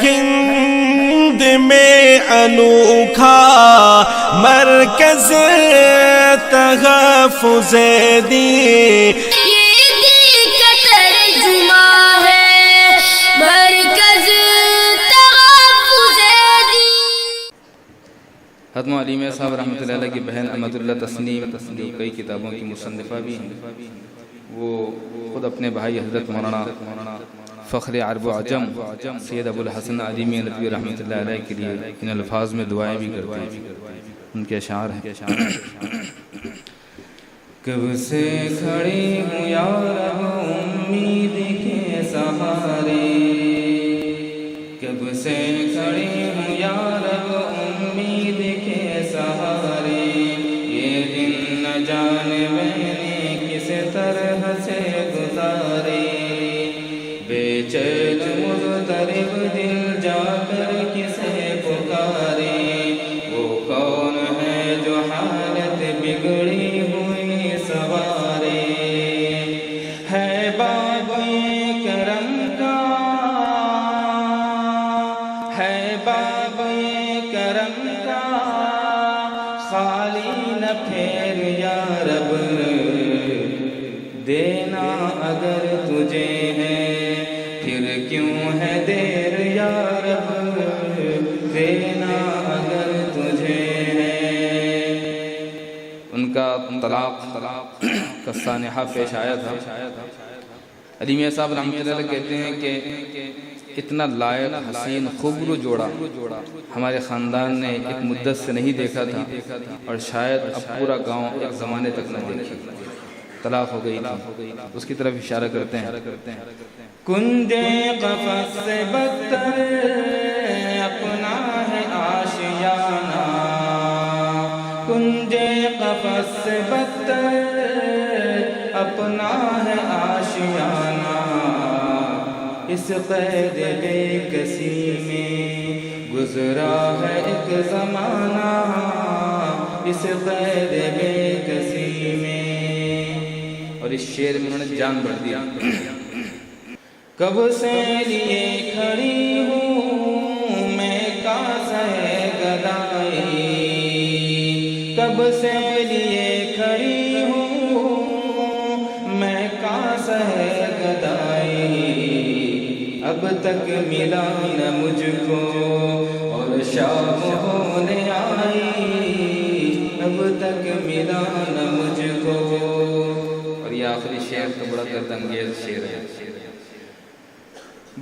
ہند میں انوکھا مرکز تحفظ دین، یہ دل کا ترجمہ ہے مرکز تحفظ دین۔ حتم علیمیہ صاحب رحمۃ اللہ علیہ کی بہن احمد اللہ تسنیم جو کئی کتابوں کی مصنفہ بھی ہیں، وہ خود اپنے بھائی حضرت مولانا فخر عرب و عجم سید ابو الحسن علیمی ندوی رحمۃ اللہ علیہ کے لیے ان الفاظ میں دعائیں بھی کرتے ہیں۔ ان کے اشعار ہیں: کب سے کھڑی ہوں یا رب امید کے سہارے، کب سے کھڑی ہوں یا رب امید کے سہارے، یہ دن نہ جانے میں نے کس طرح سے گزارے، بے چین مضطرب دل جا کر کسے پکارے، وہ کون ہے جو حالت بگڑی ہوئی سوارے، ہے باب کرم کا، ہے باب کرم کا، خالی نہ پھیر یا رب، دینا اگر تجھے ہے پھر کیوں ہے دیر یا رب، دینا اگر تجھے ہے۔ ان کا طلاق کا سانحہ پیش آیا تھا۔ علیمیہ صاحب رحمۃ اللہ علیہ کہتے ہیں کہ اتنا لائق حسین خوبرو جوڑا ہمارے خاندان نے ایک مدت سے نہیں دیکھا تھا، اور شاید اب پورا گاؤں ایک زمانے تک نہ دیکھے۔ طلاق ہو گئی تھی، اس کی طرف اشارہ کرتے ہیں: کنجے قفس سے بدتر اپنا ہے آشیانہ، کنجے قفس سے بدتر اپنا ہے آشیانہ، اس قید بے کسی میں گزرا ہے ایک زمانہ، اس قید بے کسی میں۔ اور اس شعر میں انہوں نے جان بڑھ دیا: کب سے لیے کھڑی ہوں میں کاسہ گدائی، کب سے لیے کھڑی ہوں میں کاسہ گدائی، اب تک ملا نہ مجھ کو اور شام ہونے آئی، اب تک ملا نہ مجھ کو۔ اور یہ آخری شعر تو بڑا درد انگیز شعر ہے: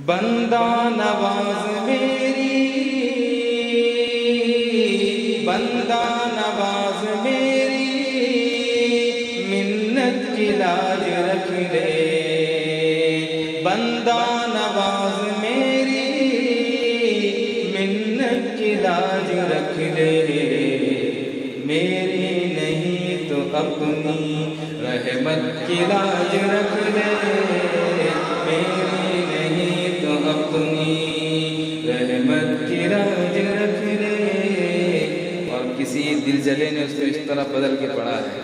بندہ نواز میری، بندہ نواز میری، منت کی لاج رکھ لے، بندہ نواز میری، منت کی لاج رکھ لے، میری نہیں تو اپنی رحمت کی لاج رکھ لے، میری نہیں تو اپنی رحمت کی لاج رکھ لے۔ اور کسی دل جلے نے اس کو اس طرح بدل کے پڑھا ہے: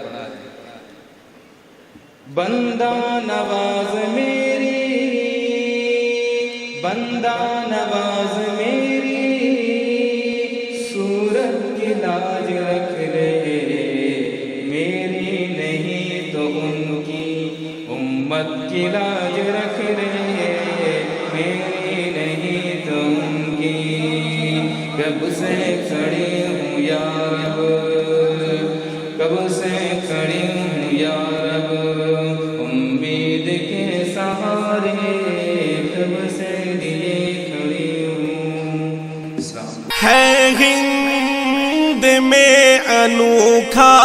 بندہ نواز میری، بندہ نواز میری، صورت کی لاج رکھ لے، میری نہیں تو ان کی امت کی لاج رکھ لے، میری نہیں تو ان کی۔ کب سے کھڑی ہوں یا رب، کب سے کھڑی ہوں یا رب امید کے سہارے، کب سے لیے کھڑی ہوں۔ ہے ہند میں انوکھا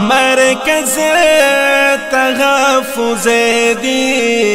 مرکز تحفظ دین،